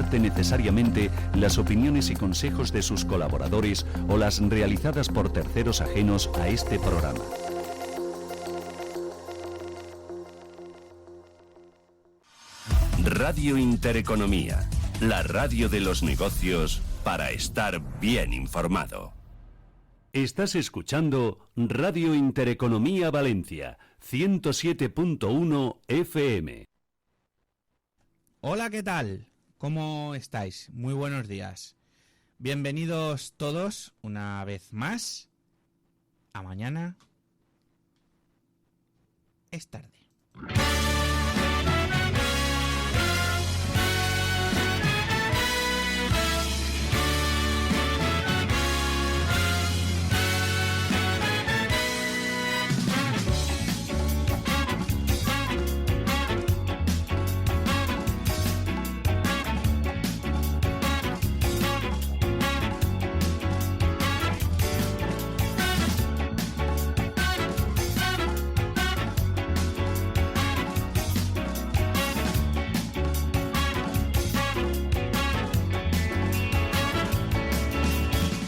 adopte necesariamente las opiniones y consejos de sus colaboradores o las realizadas por terceros ajenos a este programa. Radio Intereconomía, la radio de los negocios para estar bien informado. Estás escuchando Radio Intereconomía Valencia, 107.1 FM. Hola, ¿qué tal? ¿Cómo estáis? Muy buenos días. Bienvenidos todos una vez más a Mañana es tarde.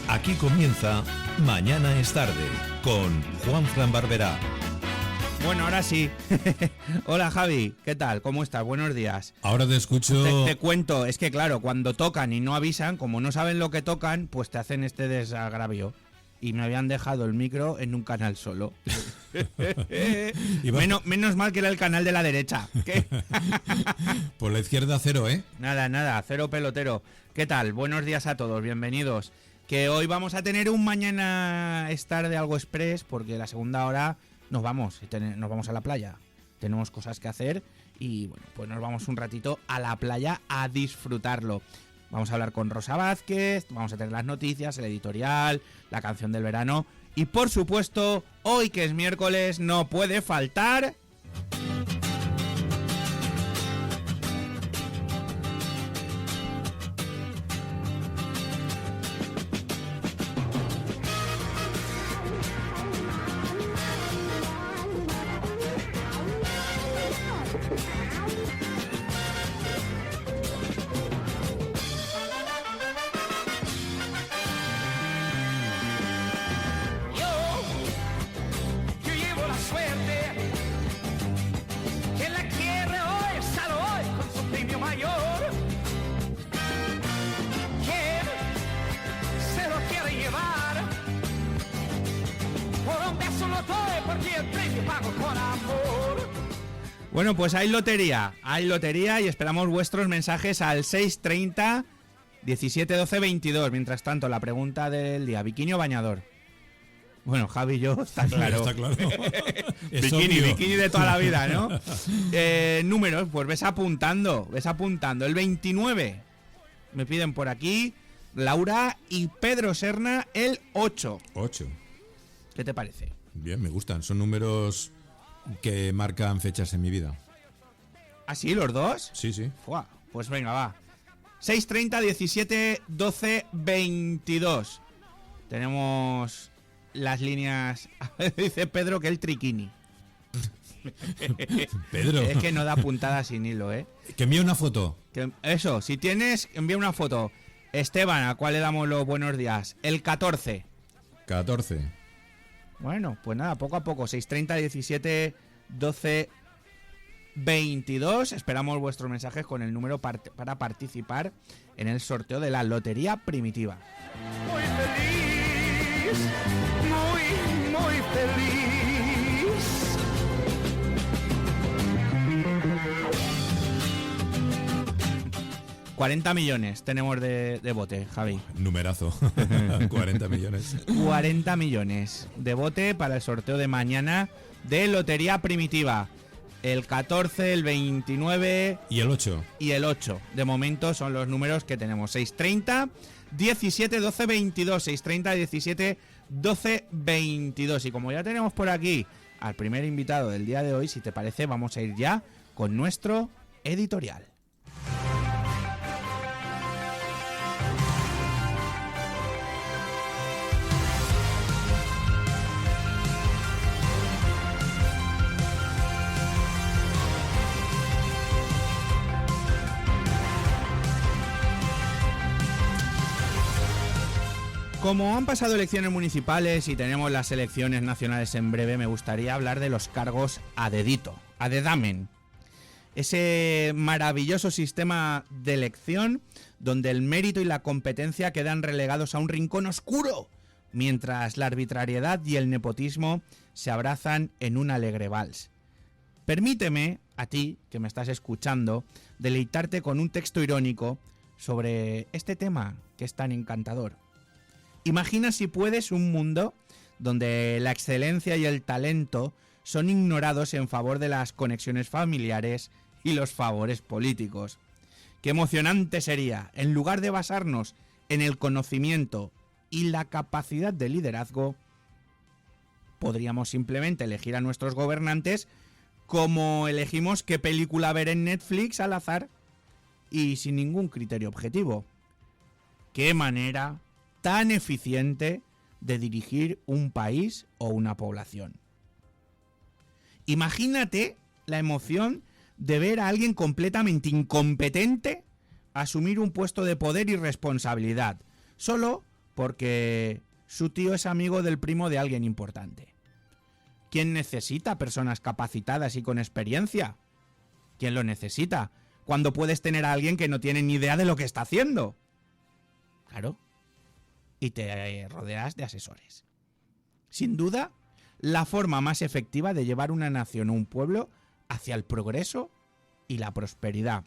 Aquí comienza Mañana es tarde con Juanfran Barberá. Bueno, ahora sí. Hola, Javi, ¿qué tal? ¿Cómo estás? Buenos días. Ahora te escucho... Te cuento, es que claro, cuando tocan y no avisan, como no saben lo que tocan, pues te hacen este desagravio. Y me habían dejado el micro en un canal solo. menos mal que era el canal de la derecha. ¿Qué? Por la izquierda cero, ¿eh? Nada, cero pelotero. ¿Qué tal? Buenos días a todos, bienvenidos. Que hoy vamos a tener un Mañana es tarde algo express, porque la segunda hora nos vamos a la playa. Tenemos cosas que hacer y bueno, pues nos vamos un ratito a la playa a disfrutarlo. Vamos a hablar con Rosa Vázquez, vamos a tener las noticias, el editorial, la canción del verano y por supuesto, hoy que es miércoles no puede faltar... Bueno, pues hay lotería y esperamos vuestros mensajes al 630 17 12 22. Mientras tanto, la pregunta del día, ¿bikini o bañador? Bueno, Javi y yo, está claro. Está claro. Bikini de toda la vida, ¿no? Números, pues ves apuntando. El 29, me piden por aquí, Laura y Pedro Serna, el 8. 8. ¿Qué te parece? Bien, me gustan. Son números que marcan fechas en mi vida. ¿Ah, sí? ¿Los dos? Sí. Fua, pues venga, va. 630 17 12 22. Tenemos las líneas. Dice Pedro que el triquini. Pedro. Es que no da puntada sin hilo, ¿eh? Que envíe una foto. Eso, si tienes, envía una foto. Esteban, ¿a cuál le damos los buenos días? El 14. 14. Bueno, pues nada, poco a poco. 630 17 12 22. Esperamos vuestros mensajes con el número para participar en el sorteo de la Lotería Primitiva. Muy feliz, muy feliz. 40 millones tenemos de bote, Javi. Numerazo. 40 millones. 40 millones de bote para el sorteo de mañana de Lotería Primitiva. El 14, el 29... Y el 8. Y el 8. De momento son los números que tenemos. 630, 17, 12, 22. 630, 17, 12, 22. Y como ya tenemos por aquí al primer invitado del día de hoy, si te parece, vamos a ir ya con nuestro editorial. Como han pasado elecciones municipales y tenemos las elecciones nacionales en breve, me gustaría hablar de los cargos a dedito, a dedamen. Ese maravilloso sistema de elección donde el mérito y la competencia quedan relegados a un rincón oscuro, mientras la arbitrariedad y el nepotismo se abrazan en un alegre vals. Permíteme, a ti que me estás escuchando, deleitarte con un texto irónico sobre este tema que es tan encantador. Imagina, si puedes, un mundo donde la excelencia y el talento son ignorados en favor de las conexiones familiares y los favores políticos. Qué emocionante sería, en lugar de basarnos en el conocimiento y la capacidad de liderazgo, podríamos simplemente elegir a nuestros gobernantes como elegimos qué película ver en Netflix al azar y sin ningún criterio objetivo. Qué manera tan eficiente de dirigir un país o una población. Imagínate la emoción de ver a alguien completamente incompetente asumir un puesto de poder y responsabilidad, solo porque su tío es amigo del primo de alguien importante. ¿Quién necesita personas capacitadas y con experiencia? ¿Quién lo necesita cuando puedes tener a alguien que no tiene ni idea de lo que está haciendo? Claro. Y te rodeas de asesores. Sin duda, la forma más efectiva de llevar una nación o un pueblo hacia el progreso y la prosperidad.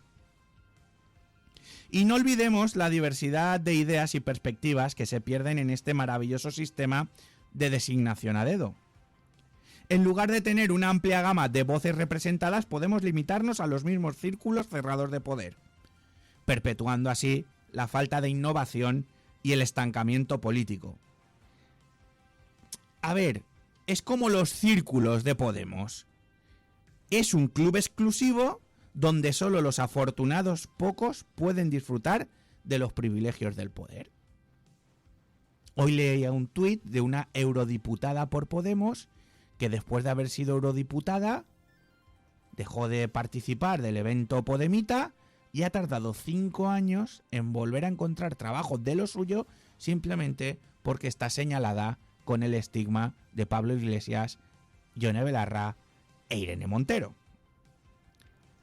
Y no olvidemos la diversidad de ideas y perspectivas que se pierden en este maravilloso sistema de designación a dedo. En lugar de tener una amplia gama de voces representadas, podemos limitarnos a los mismos círculos cerrados de poder, perpetuando así la falta de innovación y el estancamiento político. A ver, es como los círculos de Podemos. Es un club exclusivo donde solo los afortunados pocos pueden disfrutar de los privilegios del poder. Hoy leía un tuit de una eurodiputada por Podemos que después de haber sido eurodiputada dejó de participar del evento podemita y ha tardado 5 años en volver a encontrar trabajo de lo suyo simplemente porque está señalada con el estigma de Pablo Iglesias, Yone Belarra e Irene Montero.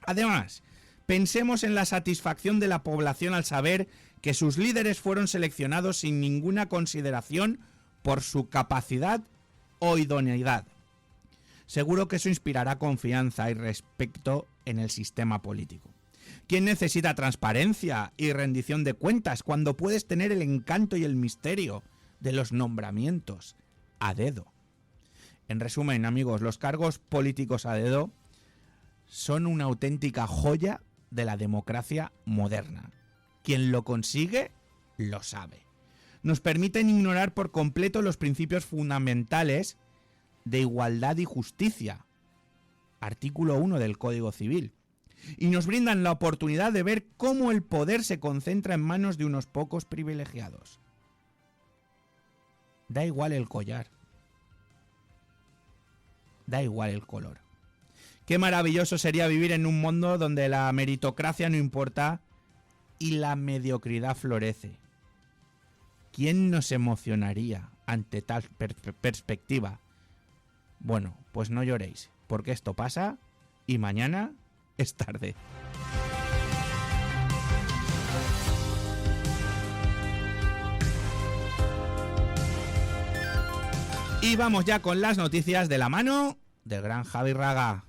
Además, pensemos en la satisfacción de la población al saber que sus líderes fueron seleccionados sin ninguna consideración por su capacidad o idoneidad. Seguro que eso inspirará confianza y respeto en el sistema político. ¿Quién necesita transparencia y rendición de cuentas cuando puedes tener el encanto y el misterio de los nombramientos a dedo? En resumen, amigos, los cargos políticos a dedo son una auténtica joya de la democracia moderna. Quien lo consigue, lo sabe. Nos permiten ignorar por completo los principios fundamentales de igualdad y justicia, artículo 1 del Código Civil, y nos brindan la oportunidad de ver cómo el poder se concentra en manos de unos pocos privilegiados. Da igual el collar, da igual el color. Qué maravilloso sería vivir en un mundo donde la meritocracia no importa y la mediocridad florece. ¿Quién nos emocionaría ante tal perspectiva? Bueno, pues no lloréis, porque esto pasa y mañana es tarde. Y vamos ya con las noticias de la mano del gran Javi Raga.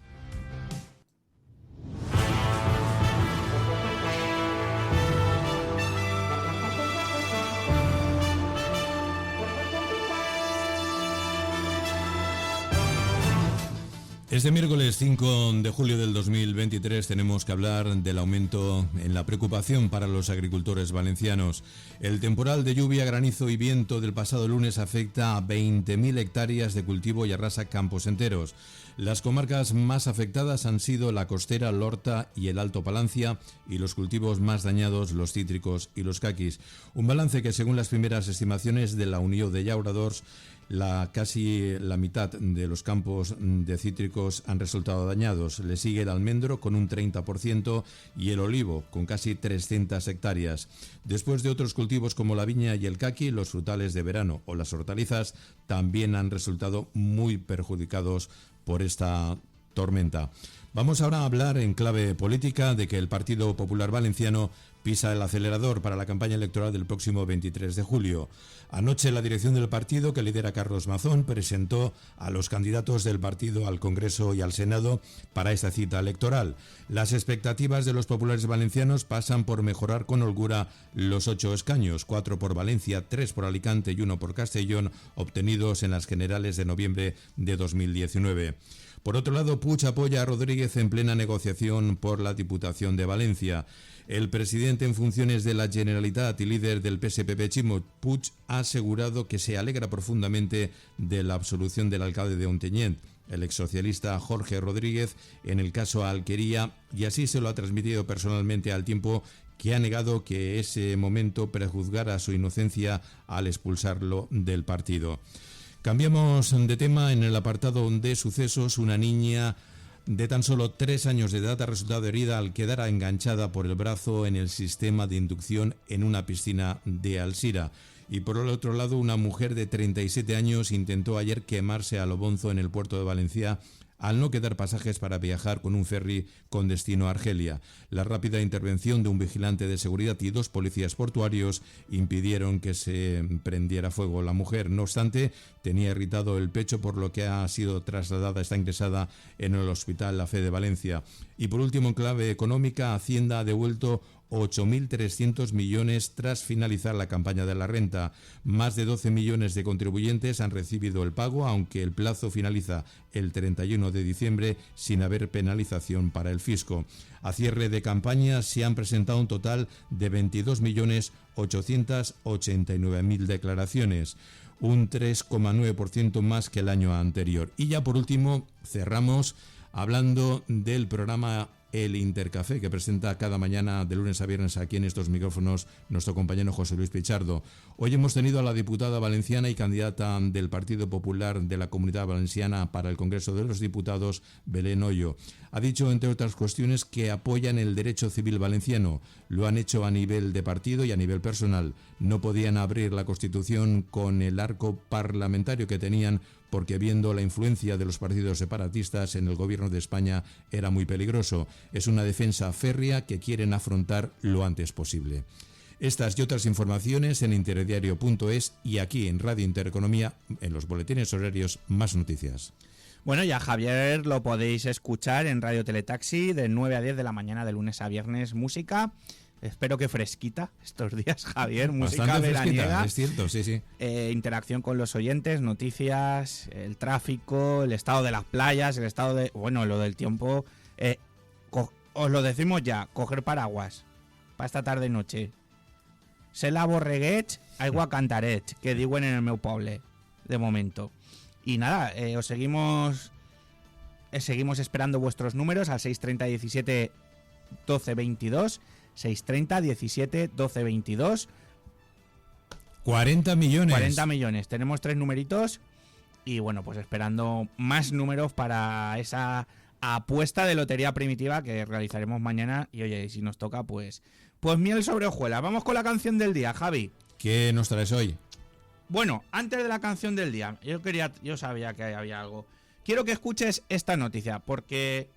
Este miércoles 5 de julio del 2023 tenemos que hablar del aumento en la preocupación para los agricultores valencianos. El temporal de lluvia, granizo y viento del pasado lunes afecta a 20.000 hectáreas de cultivo y arrasa campos enteros. Las comarcas más afectadas han sido la costera, l'Horta y el Alto Palancia, y los cultivos más dañados, los cítricos y los caquis. Un balance que, según las primeras estimaciones de la Unió de Llauradors, Casi la mitad de los campos de cítricos han resultado dañados. Le sigue el almendro con un 30% y el olivo con casi 300 hectáreas. Después de otros cultivos como la viña y el caqui, los frutales de verano o las hortalizas también han resultado muy perjudicados por esta tormenta. Vamos ahora a hablar en clave política de que el Partido Popular Valenciano pisa el acelerador para la campaña electoral del próximo 23 de julio. Anoche la dirección del partido, que lidera Carlos Mazón, presentó a los candidatos del partido al Congreso y al Senado para esta cita electoral. Las expectativas de los populares valencianos pasan por mejorar con holgura los 8 escaños, 4 por Valencia, 3 por Alicante y 1 por Castellón, obtenidos en las generales de noviembre de 2019. Por otro lado, Puig apoya a Rodríguez en plena negociación por la Diputación de Valencia. El presidente en funciones de la Generalitat y líder del PSPP, Ximo Puig, ha asegurado que se alegra profundamente de la absolución del alcalde de Ontinyent, el exsocialista Jorge Rodríguez, en el caso Alquería, y así se lo ha transmitido personalmente al Tiempo, que ha negado que ese momento prejuzgara su inocencia al expulsarlo del partido. Cambiamos de tema. En el apartado de sucesos, una niña de tan solo 3 años de edad ha resultado herida al quedar enganchada por el brazo en el sistema de inducción en una piscina de Alzira. Y por el otro lado, una mujer de 37 años intentó ayer quemarse a lo bonzo en el puerto de Valencia al no quedar pasajes para viajar con un ferry con destino a Argelia. La rápida intervención de un vigilante de seguridad y 2 policías portuarios impidieron que se prendiera fuego la mujer. No obstante, tenía irritado el pecho, por lo que ha sido trasladada, está ingresada en el Hospital La Fe de Valencia. Y por último, en clave económica, Hacienda ha devuelto 8.300 millones tras finalizar la campaña de la renta. Más de 12 millones de contribuyentes han recibido el pago, aunque el plazo finaliza el 31 de diciembre sin haber penalización para el fisco. A cierre de campaña se han presentado un total de 22.889.000 declaraciones, un 3,9% más que el año anterior. Y ya por último cerramos hablando del programa El Intercafé, que presenta cada mañana de lunes a viernes aquí en estos micrófonos nuestro compañero José Luis Pichardo. Hoy hemos tenido a la diputada valenciana y candidata del Partido Popular de la Comunidad Valenciana para el Congreso de los Diputados, Belén Hoyo. Ha dicho, entre otras cuestiones, que apoyan el derecho civil valenciano. Lo han hecho a nivel de partido y a nivel personal. No podían abrir la Constitución con el arco parlamentario que tenían, porque viendo la influencia de los partidos separatistas en el gobierno de España era muy peligroso. Es una defensa férrea que quieren afrontar lo antes posible. Estas y otras informaciones en interdiario.es y aquí en Radio Intereconomía, en los boletines horarios, más noticias. Bueno, ya Javier lo podéis escuchar en Radio Teletaxi de 9 a 10 de la mañana de lunes a viernes, música. Espero que fresquita estos días, Javier, música bastante veraniega. Fresquita, es cierto, sí, sí. Interacción con los oyentes, noticias, el tráfico, el estado de las playas, el estado de... Bueno, lo del tiempo. Os lo decimos ya, coger paraguas para esta tarde y noche. Se la borreguet, aigua cantaret, que digo en el meu poble, de momento. Y nada, os seguimos esperando vuestros números al 630 17 12 22, 630 17 12 22. 40 millones. 40 millones. Tenemos 3 numeritos y bueno, pues esperando más números para esa apuesta de lotería primitiva que realizaremos mañana. Y oye, si nos toca, pues miel sobre hojuelas. Vamos con la canción del día, Javi. ¿Qué nos traes hoy? Bueno, antes de la canción del día, yo sabía que había algo. Quiero que escuches esta noticia porque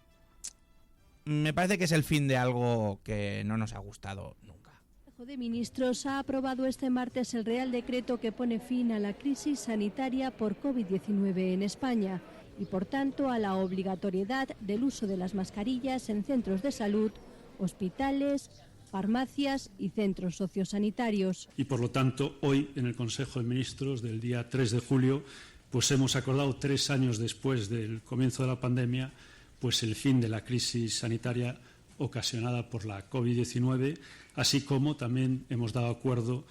me parece que es el fin de algo que no nos ha gustado nunca. El Consejo de Ministros ha aprobado este martes el Real Decreto que pone fin a la crisis sanitaria por COVID-19 en España y, por tanto, a la obligatoriedad del uso de las mascarillas en centros de salud, hospitales, farmacias y centros sociosanitarios. Y por lo tanto, hoy en el Consejo de Ministros del día 3 de julio, pues hemos acordado 3 años después del comienzo de la pandemia, pues el fin de la crisis sanitaria ocasionada por la COVID-19, así como también hemos dado acuerdo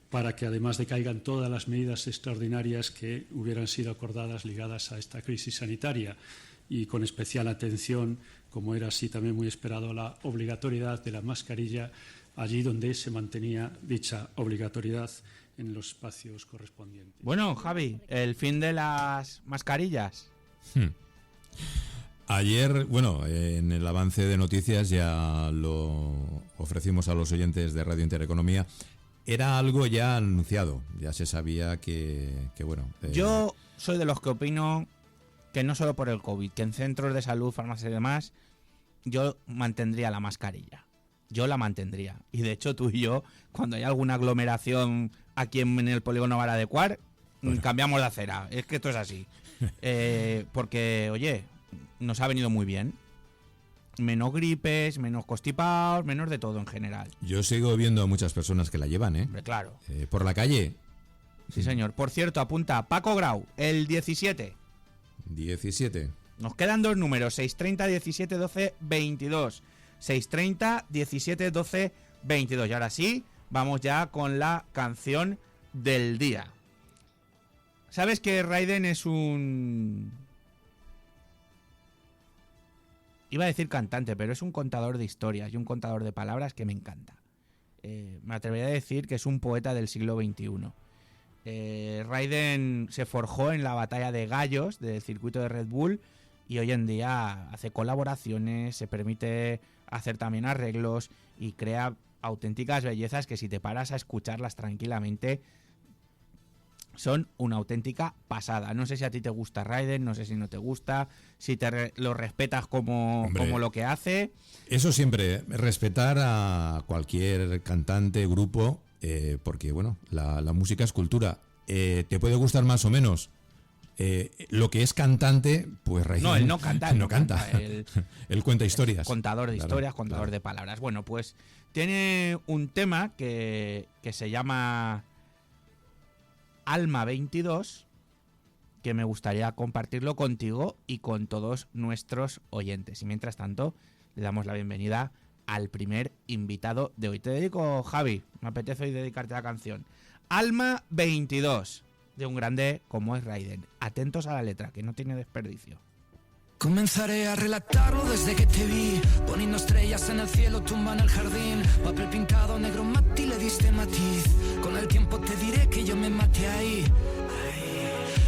para que además decaigan todas las medidas extraordinarias que hubieran sido acordadas ligadas a esta crisis sanitaria y con especial atención, como era así también muy esperado, la obligatoriedad de la mascarilla allí donde se mantenía dicha obligatoriedad en los espacios correspondientes. Bueno, Javi, el fin de las mascarillas. Ayer, bueno, en el avance de noticias ya lo ofrecimos a los oyentes de Radio Intereconomía. Era algo ya anunciado, ya se sabía que bueno... Yo soy de los que opino que no solo por el COVID, que en centros de salud, farmacias y demás, yo mantendría la mascarilla. Yo la mantendría. Y de hecho tú y yo, cuando hay alguna aglomeración aquí en el polígono Vara de Cuar, cambiamos de acera. Es que esto es así. Porque, oye, nos ha venido muy bien. Menos gripes, menos constipados, menos de todo en general. Yo sigo viendo a muchas personas que la llevan, ¿eh? Hombre, claro. Por la calle. Sí, señor. Por cierto, apunta Paco Grau, el 17. 17. Nos quedan dos números, 630 17 12 22. 630 17 12 22. Y ahora sí, vamos ya con la canción del día. ¿Sabes que Raiden es un... Iba a decir cantante, pero es un contador de historias y un contador de palabras que me encanta. Me atrevería a decir que es un poeta del siglo XXI. Raiden se forjó en la batalla de gallos del circuito de Red Bull y hoy en día hace colaboraciones, se permite hacer también arreglos y crea auténticas bellezas que si te paras a escucharlas tranquilamente son una auténtica pasada. No sé si a ti te gusta Raiden, no sé si no te gusta, si lo respetas como lo que hace. Eso siempre, respetar a cualquier cantante, grupo, porque bueno, la música es cultura. Te puede gustar más o menos. Lo que es cantante, pues Raiden... No, él no canta. No canta. Él cuenta historias. Contador de historias, contador de palabras. Bueno, pues tiene un tema que se llama Alma 22, que me gustaría compartirlo contigo y con todos nuestros oyentes. Y mientras tanto, le damos la bienvenida al primer invitado de hoy. Te dedico, Javi, me apetece hoy dedicarte la canción. Alma 22, de un grande como es Raiden. Atentos a la letra, que no tiene desperdicio. Comenzaré a relatarlo desde que te vi, poniendo estrellas en el cielo, tumba en el jardín, papel pintado negro mate y le diste matiz. Con el tiempo te diré que yo me maté ahí.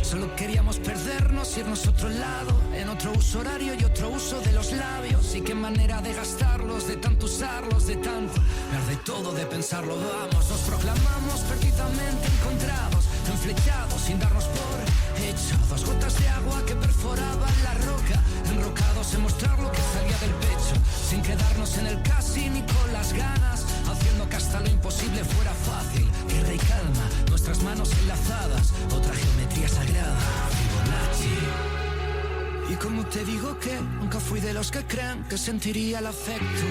Solo queríamos perdernos, irnos a otro lado, en otro uso horario y otro uso de los labios. Y qué manera de gastarlos, de tanto usarlos, de tanto perder todo, de pensarlo. Vamos, nos proclamamos perdidamente encontrados, enflechados sin darnos por hecho. Dos gotas de agua que perforaban la roca, enrocados en mostrar lo que salía del pecho, sin quedarnos en el casi ni con las ganas, haciendo que hasta lo imposible fuera fácil. Guerra y calma, nuestras manos enlazadas, otra geometría sagrada, Fibonacci. Y como te digo que nunca fui de los que creen que sentiría el afecto.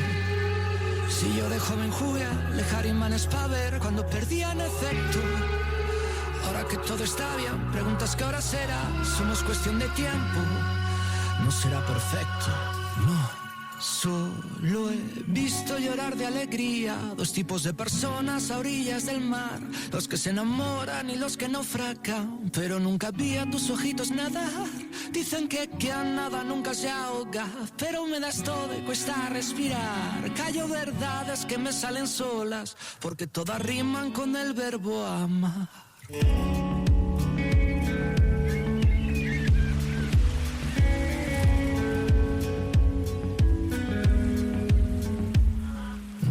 Si yo de joven jugué a alejar imanes para ver cuando perdían efecto. Ahora que todo está bien, preguntas qué hora será. Somos cuestión de tiempo. No será perfecto, no. Solo he visto llorar de alegría dos tipos de personas a orillas del mar, los que se enamoran y los que naufragan, pero nunca vi a tus ojitos nadar. Dicen que a nada nunca se ahoga, pero me das todo y cuesta respirar. Callo verdades que me salen solas, porque todas riman con el verbo amar.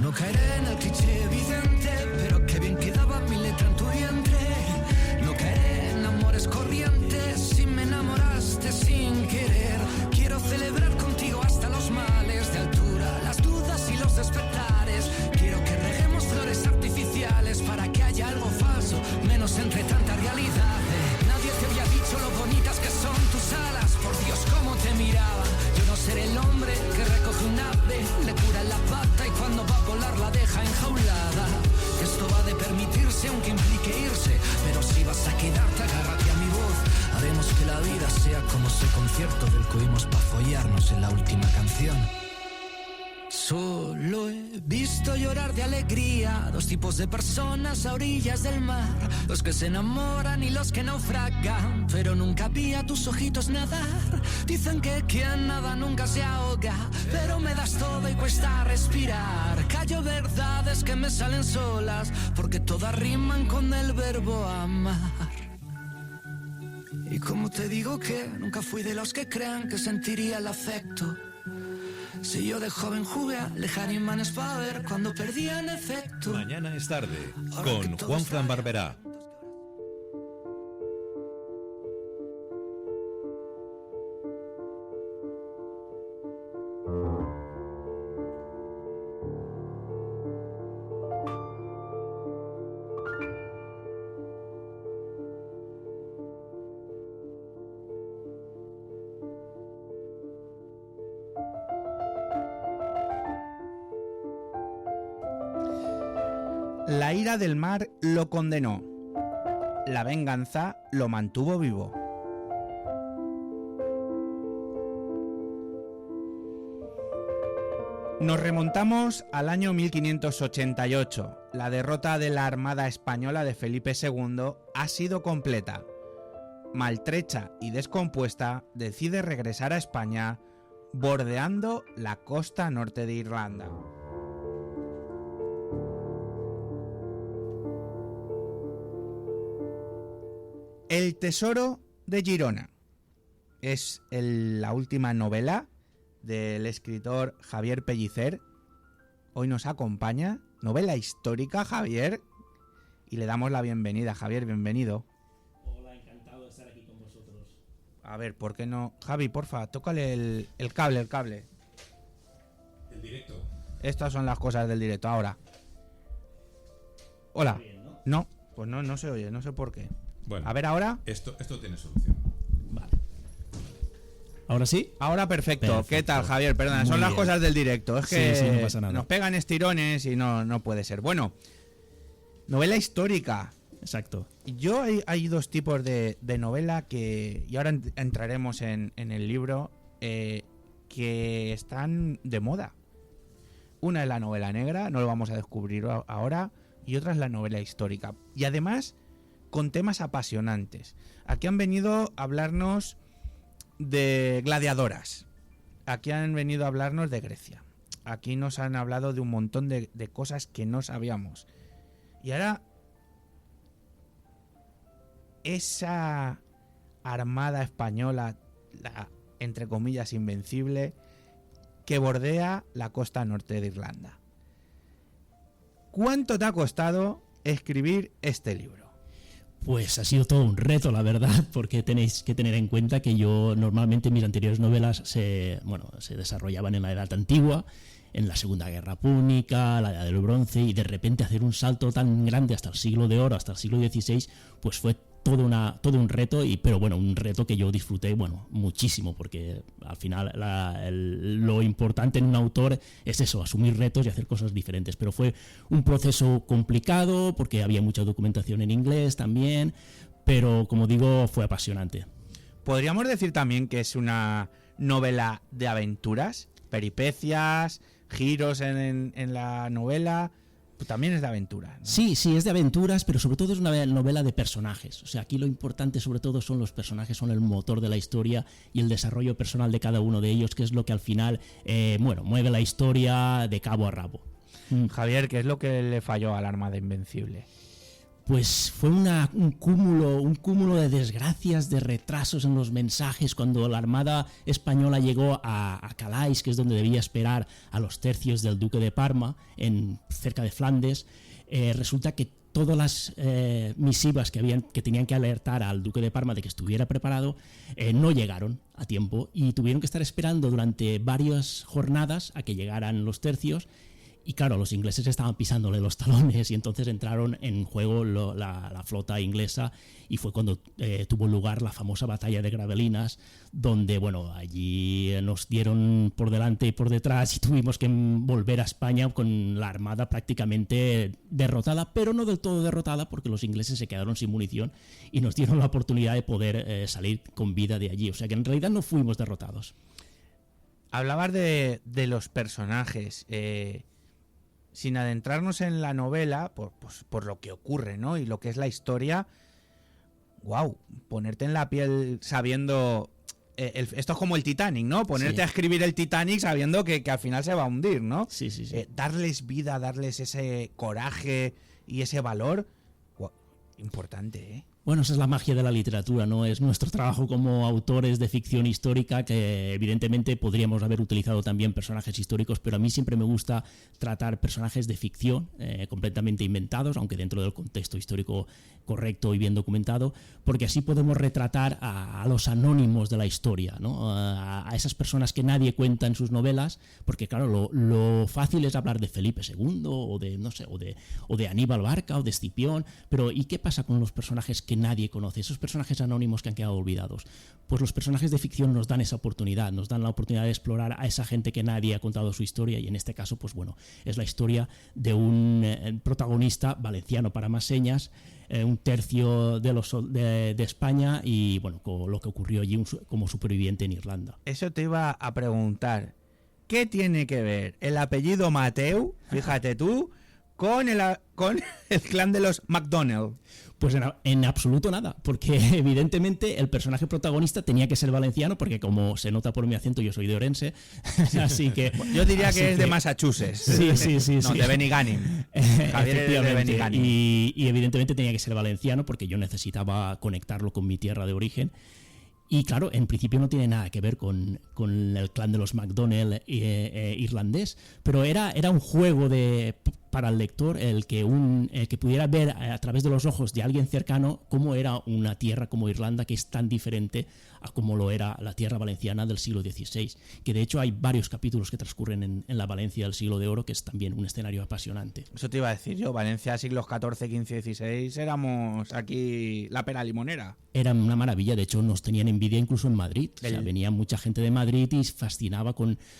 No caeré en el cliché evidente, pero qué bien quedaba mi letra en tu vientre. No caeré en amores corrientes, si me enamoraste sin querer. Quiero celebrar contigo hasta los males de altura, las dudas y los despertares. Quiero que reguemos flores artificiales para que haya algo falso, menos entre tanta realidad. Nadie te había dicho lo bonitas que son tus alas, por Dios cómo te miraba. Yo no seré el hombre que recoge un ave, le cura la pata y cuando va a volar la deja enjaulada. Esto va de permitirse aunque implique irse, pero si vas a quedarte agárrate a mi voz. Haremos que la vida sea como ese concierto del que oímos pa' follarnos en la última canción. Solo he visto llorar de alegría dos tipos de personas a orillas del mar, los que se enamoran y los que naufragan, pero nunca vi a tus ojitos nadar. Dicen que quien nada nunca se ahoga, pero me das todo y cuesta respirar. Callo verdades que me salen solas, porque todas riman con el verbo amar. Y como te digo que nunca fui de los que crean que sentiría el afecto, si yo de joven jugué a alejar imanes para ver cuando perdían efecto. Mañana es tarde, con Juan Fran Barberá. La ira del mar lo condenó. La venganza lo mantuvo vivo. Nos remontamos al año 1588. La derrota de la Armada Española de Felipe II ha sido completa. Maltrecha y descompuesta, decide regresar a España, bordeando la costa norte de Irlanda. El tesoro de Girona es la última novela del escritor Javier Pellicer. Hoy nos acompaña, novela histórica, Javier, y le damos la bienvenida. Javier, bienvenido. Hola, encantado de estar aquí con vosotros. A ver, ¿por qué no? Javi, porfa, tócale el cable. El directo. Estas son las cosas del directo. Ahora. Hola. Bien, ¿no? No, pues no se oye, no sé por qué. Bueno, A ver, ahora. Esto tiene solución. Vale. ¿Ahora sí? Ahora perfecto. Perfecto. ¿Qué tal, Javier? Perdona, Muy son las bien. cosas del directo. Es que Sí, no pasa nada. nos pegan estirones y no puede ser. Bueno, novela histórica. Exacto. Yo hay dos tipos de novela que, y ahora entraremos en el libro, que están de moda. Una es la novela negra, no lo vamos a descubrir ahora, y otra es la novela histórica. Y además, con temas apasionantes. Aquí han venido a hablarnos de gladiadoras. Aquí han venido a hablarnos de Grecia. Aquí nos han hablado de un montón de cosas que no sabíamos. Y ahora, esa armada española, la, entre comillas, invencible, que bordea la costa norte de Irlanda. ¿Cuánto te ha costado escribir este libro? Pues ha sido todo un reto, la verdad, porque tenéis que tener en cuenta que yo normalmente mis anteriores novelas se desarrollaban en la Edad Antigua, en la Segunda Guerra Púnica, la Edad del Bronce, y de repente hacer un salto tan grande hasta el siglo de oro, hasta el siglo XVI, pues fue todo un reto, pero bueno, un reto que yo disfruté muchísimo, porque al final lo importante en un autor es eso, asumir retos y hacer cosas diferentes. Pero fue un proceso complicado porque había mucha documentación en inglés también, pero como digo, fue apasionante. Podríamos decir también que es una novela de aventuras, peripecias, giros en la novela. También es de aventura, ¿no? Sí, es de aventuras, pero sobre todo es una novela de personajes. O sea, aquí lo importante sobre todo son los personajes, son el motor de la historia y el desarrollo personal de cada uno de ellos, que es lo que al final mueve la historia de cabo a rabo. Javier, ¿qué es lo que le falló a la Armada Invencible? Pues fue un cúmulo de desgracias, de retrasos en los mensajes. Cuando la Armada Española llegó a Calais, que es donde debía esperar a los tercios del Duque de Parma, cerca de Flandes, resulta que todas las misivas que tenían que alertar al Duque de Parma de que estuviera preparado no llegaron a tiempo y tuvieron que estar esperando durante varias jornadas a que llegaran los tercios. Y claro, los ingleses estaban pisándole los talones y entonces entraron en juego la flota inglesa y fue cuando tuvo lugar la famosa batalla de Gravelinas, donde allí nos dieron por delante y por detrás y tuvimos que volver a España con la armada prácticamente derrotada, pero no del todo derrotada porque los ingleses se quedaron sin munición y nos dieron la oportunidad de poder salir con vida de allí. O sea que en realidad no fuimos derrotados. Hablabas de los personajes, sin adentrarnos en la novela, por lo que ocurre, ¿no? Y lo que es la historia. Wow, ponerte en la piel sabiendo... esto es como el Titanic, ¿no? Ponerte a escribir el Titanic sabiendo que al final se va a hundir, ¿no? Sí. Darles vida, darles ese coraje y ese valor. Wow, importante, ¿eh? Bueno, esa es la magia de la literatura, ¿no? Es nuestro trabajo como autores de ficción histórica, que evidentemente podríamos haber utilizado también personajes históricos, pero a mí siempre me gusta tratar personajes de ficción completamente inventados, aunque dentro del contexto histórico correcto y bien documentado, porque así podemos retratar a los anónimos de la historia, ¿no? A esas personas que nadie cuenta en sus novelas, porque claro, lo fácil es hablar de Felipe II o de, no sé, o de Aníbal Barca o de Escipión, pero ¿y qué pasa con los personajes que nadie conoce, esos personajes anónimos que han quedado olvidados? Pues los personajes de ficción nos dan esa oportunidad, nos dan la oportunidad de explorar a esa gente que nadie ha contado su historia, y en este caso, pues bueno, es la historia de un protagonista valenciano para más señas, un tercio de España, y bueno, con lo que ocurrió allí como superviviente en Irlanda. Eso te iba a preguntar. ¿Qué tiene que ver el apellido Mateu, fíjate tú, con el clan de los MacDonald? Pues en absoluto nada, porque evidentemente el personaje protagonista tenía que ser valenciano, porque como se nota por mi acento, yo soy de Orense, así que... Yo diría que es de Massachusetts. Sí. No, de Benigànim. Javier es de Benigànim. Y evidentemente tenía que ser valenciano, porque yo necesitaba conectarlo con mi tierra de origen. Y claro, en principio no tiene nada que ver con el clan de los MacDonald irlandés, pero era un juego para el lector el que pudiera ver a través de los ojos de alguien cercano cómo era una tierra como Irlanda, que es tan diferente a como lo era la tierra valenciana del siglo XVI, que de hecho hay varios capítulos que transcurren en la Valencia del siglo de oro, que es también un escenario apasionante. Eso te iba a decir yo, Valencia siglos XIV, XV, XVI, éramos aquí la pera limonera. Era una maravilla, de hecho nos tenían envidia incluso en Madrid, o sea, venía mucha gente de Madrid y fascinaba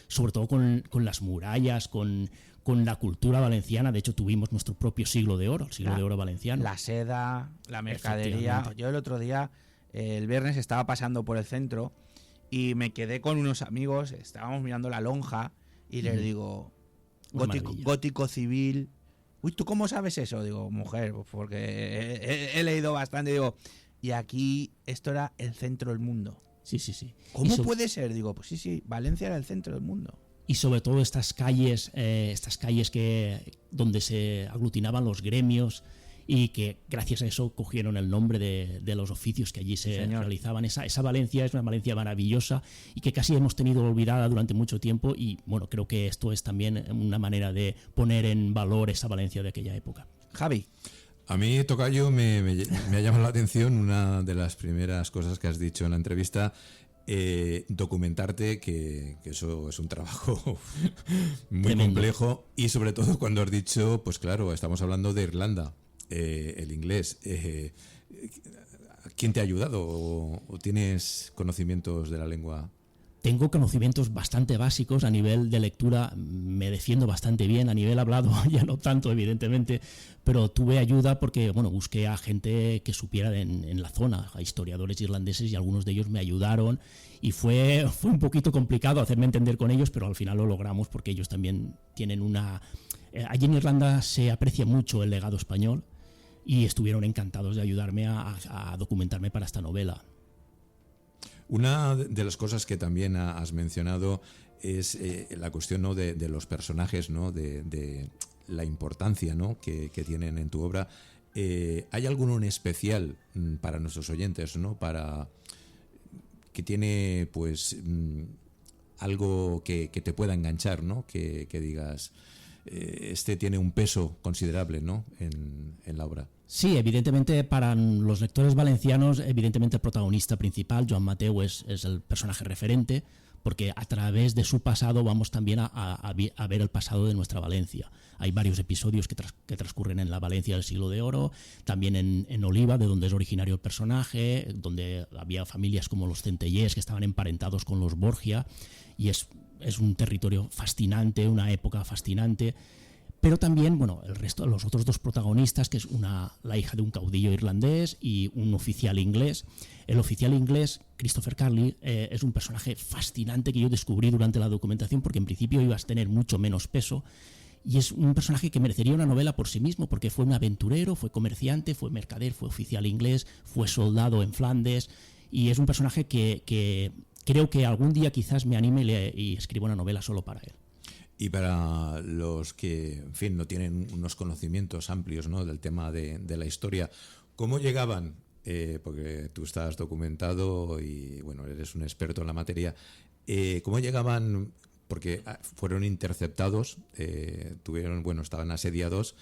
sobre todo con las murallas, con la cultura valenciana. De hecho tuvimos nuestro propio siglo de oro, el siglo de oro valenciano. La seda, la mercadería. Yo el otro día, el viernes, estaba pasando por el centro y me quedé con unos amigos, estábamos mirando la lonja y les digo, gótico civil. Uy, ¿tú cómo sabes eso? Digo, mujer, pues porque he leído bastante. Digo, y aquí esto era el centro del mundo. Sí. ¿Cómo puede ser? Digo, pues sí, Valencia era el centro del mundo. Y sobre todo estas calles donde se aglutinaban los gremios, y que gracias a eso cogieron el nombre de los oficios que allí se realizaban. Esa Valencia es una Valencia maravillosa y que casi hemos tenido olvidada durante mucho tiempo, y bueno, creo que esto es también una manera de poner en valor esa Valencia de aquella época. Javi. A mí, tocayo, me ha llamado la atención una de las primeras cosas que has dicho en la entrevista, documentarte, que eso es un trabajo muy tremendo, complejo, y sobre todo cuando has dicho, pues claro, estamos hablando de Irlanda, el inglés. ¿Quién te ha ayudado o tienes conocimientos de la lengua? Tengo conocimientos bastante básicos. A nivel de lectura me defiendo bastante bien, a nivel hablado ya no tanto, evidentemente, pero tuve ayuda porque busqué a gente que supiera en la zona, a historiadores irlandeses, y algunos de ellos me ayudaron, y fue un poquito complicado hacerme entender con ellos, pero al final lo logramos porque ellos también tienen allí en Irlanda se aprecia mucho el legado español, y estuvieron encantados de ayudarme a documentarme para esta novela. Una de las cosas que también has mencionado es la cuestión, ¿no?, de los personajes, ¿no?, de la importancia, ¿no?, que tienen en tu obra. ¿Hay alguno en especial para nuestros oyentes, ¿no?, para que tiene pues algo que te pueda enganchar, ¿no?, que digas, este tiene un peso considerable, ¿no?, en la obra? Sí, evidentemente para los lectores valencianos, evidentemente el protagonista principal, Joan Mateu, es el personaje referente, porque a través de su pasado vamos también a ver el pasado de nuestra Valencia. Hay varios episodios que transcurren en la Valencia del siglo de oro, también en Oliva, de donde es originario el personaje, donde había familias como los Centellers que estaban emparentados con los Borgia, y es un territorio fascinante, una época fascinante. Pero también, bueno, el resto, los otros dos protagonistas, que es la hija de un caudillo irlandés y un oficial inglés. El oficial inglés, Christopher Carlyle, es un personaje fascinante que yo descubrí durante la documentación, porque en principio ibas a tener mucho menos peso. Y es un personaje que merecería una novela por sí mismo, porque fue un aventurero, fue comerciante, fue mercader, fue oficial inglés, fue soldado en Flandes. Y es un personaje que creo que algún día quizás me anime y escriba una novela solo para él. Y para los que, en fin, no tienen unos conocimientos amplios, ¿no?, del tema de la historia, ¿cómo llegaban? Porque tú estás documentado y, bueno, eres un experto en la materia. ¿Cómo llegaban? Porque fueron interceptados, estaban asediados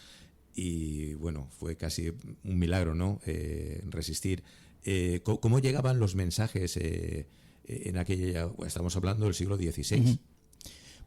y, bueno, fue casi un milagro, ¿no?, resistir. ¿Cómo llegaban los mensajes en aquella? Estamos hablando del siglo XVI. Uh-huh.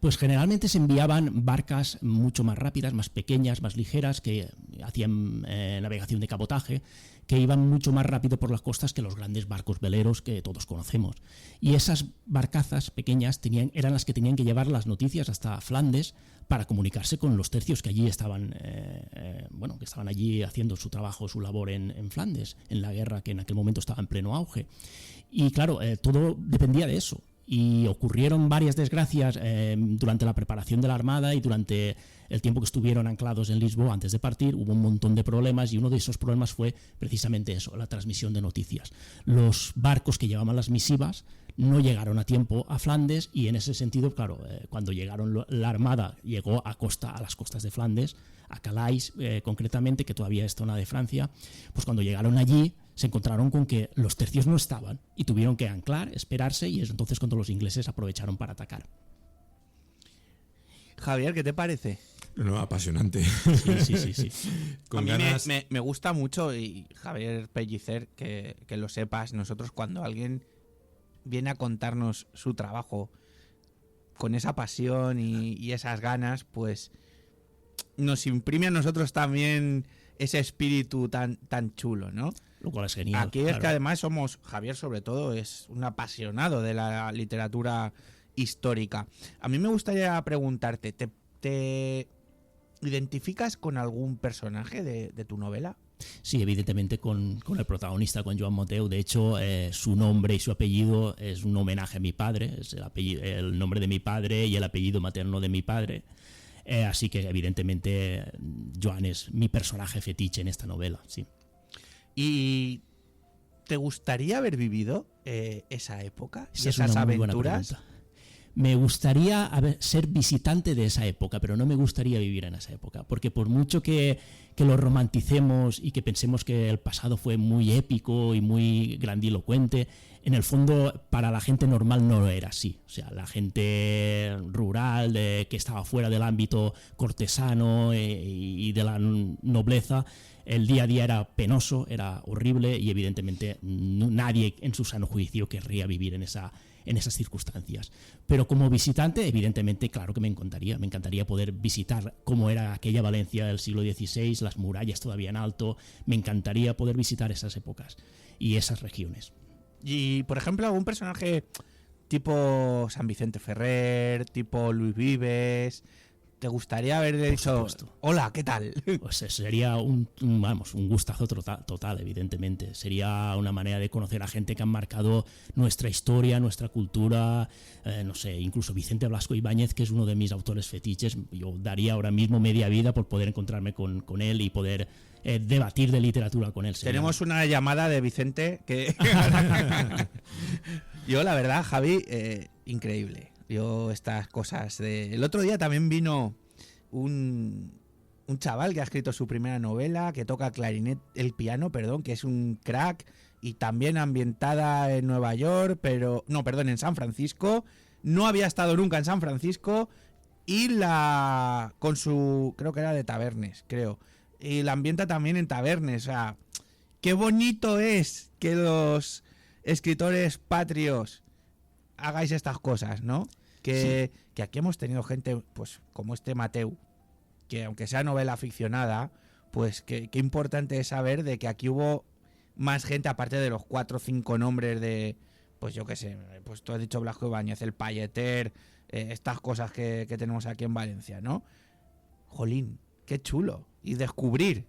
Pues generalmente se enviaban barcas mucho más rápidas, más pequeñas, más ligeras, que hacían navegación de cabotaje, que iban mucho más rápido por las costas que los grandes barcos veleros que todos conocemos. Y esas barcazas pequeñas eran las que tenían que llevar las noticias hasta Flandes para comunicarse con los tercios que allí estaban, que estaban allí haciendo su trabajo, su labor en Flandes, en la guerra que en aquel momento estaba en pleno auge. Y claro, todo dependía de eso. Y ocurrieron varias desgracias durante la preparación de la Armada y durante el tiempo que estuvieron anclados en Lisboa antes de partir. Hubo un montón de problemas y uno de esos problemas fue precisamente eso, la transmisión de noticias. Los barcos que llevaban las misivas no llegaron a tiempo a Flandes y en ese sentido, claro, cuando llegaron la Armada llegó a las costas de Flandes, a Calais concretamente, que todavía es zona de Francia, pues cuando llegaron allí se encontraron con que los tercios no estaban y tuvieron que anclar, esperarse, y es entonces cuando los ingleses aprovecharon para atacar. Javier, ¿qué te parece? No, apasionante. Sí. A mí me gusta mucho, y Javier Pellicer, que lo sepas, nosotros cuando alguien viene a contarnos su trabajo con esa pasión y esas ganas, pues nos imprime a nosotros también ese espíritu tan chulo, ¿no? Lo cual es genial. Aquí es que además Javier sobre todo es un apasionado de la literatura histórica. A mí me gustaría preguntarte, ¿te identificas con algún personaje de tu novela? Sí, evidentemente con el protagonista, con Joan Mateu. De hecho, su nombre y su apellido es un homenaje a mi padre, es el nombre de mi padre y el apellido materno de mi padre. Así que evidentemente Joan es mi personaje fetiche en esta novela, sí. ¿Y te gustaría haber vivido esa época y Esa es esas una muy buena aventuras? pregunta. Me gustaría ser visitante de esa época, pero no me gustaría vivir en esa época, porque por mucho que lo romanticemos y que pensemos que el pasado fue muy épico y muy grandilocuente, en el fondo para la gente normal no lo era así. O sea, la gente rural que estaba fuera del ámbito cortesano y de la nobleza, el día a día era penoso, era horrible, y evidentemente nadie en su sano juicio querría vivir en esas circunstancias. Pero como visitante, evidentemente, claro que me encantaría poder visitar cómo era aquella Valencia del siglo XVI, las murallas todavía en alto. Me encantaría poder visitar esas épocas y esas regiones. Y, por ejemplo, algún personaje tipo San Vicente Ferrer, tipo Luis Vives, ¿te gustaría haber dicho hola, ¿qué tal? Pues sería un gustazo total, evidentemente. Sería una manera de conocer a gente que han marcado nuestra historia, nuestra cultura, no sé, incluso Vicente Blasco Ibáñez, que es uno de mis autores fetiches. Yo daría ahora mismo media vida por poder encontrarme con él y poder debatir de literatura con él. Tenemos una llamada de Vicente que... Yo, la verdad, Javi, increíble. Yo estas cosas el otro día también vino un chaval que ha escrito su primera novela, que toca el piano, que es un crack, y también ambientada en Nueva York, en San Francisco. No había estado nunca en San Francisco, y con su, creo que era de Tabernes, y la ambienta también en Tabernes. O sea, qué bonito es que los escritores patrios hagáis estas cosas, ¿no? Que aquí hemos tenido gente, pues, como Mateu, que aunque sea novela ficcionada, pues qué importante es saber de que aquí hubo más gente, aparte de los 4 o 5 nombres de, pues yo qué sé, pues tú has dicho Blasco Ibáñez, el Palleter, estas cosas que tenemos aquí en Valencia, ¿no? Jolín, qué chulo. Y descubrir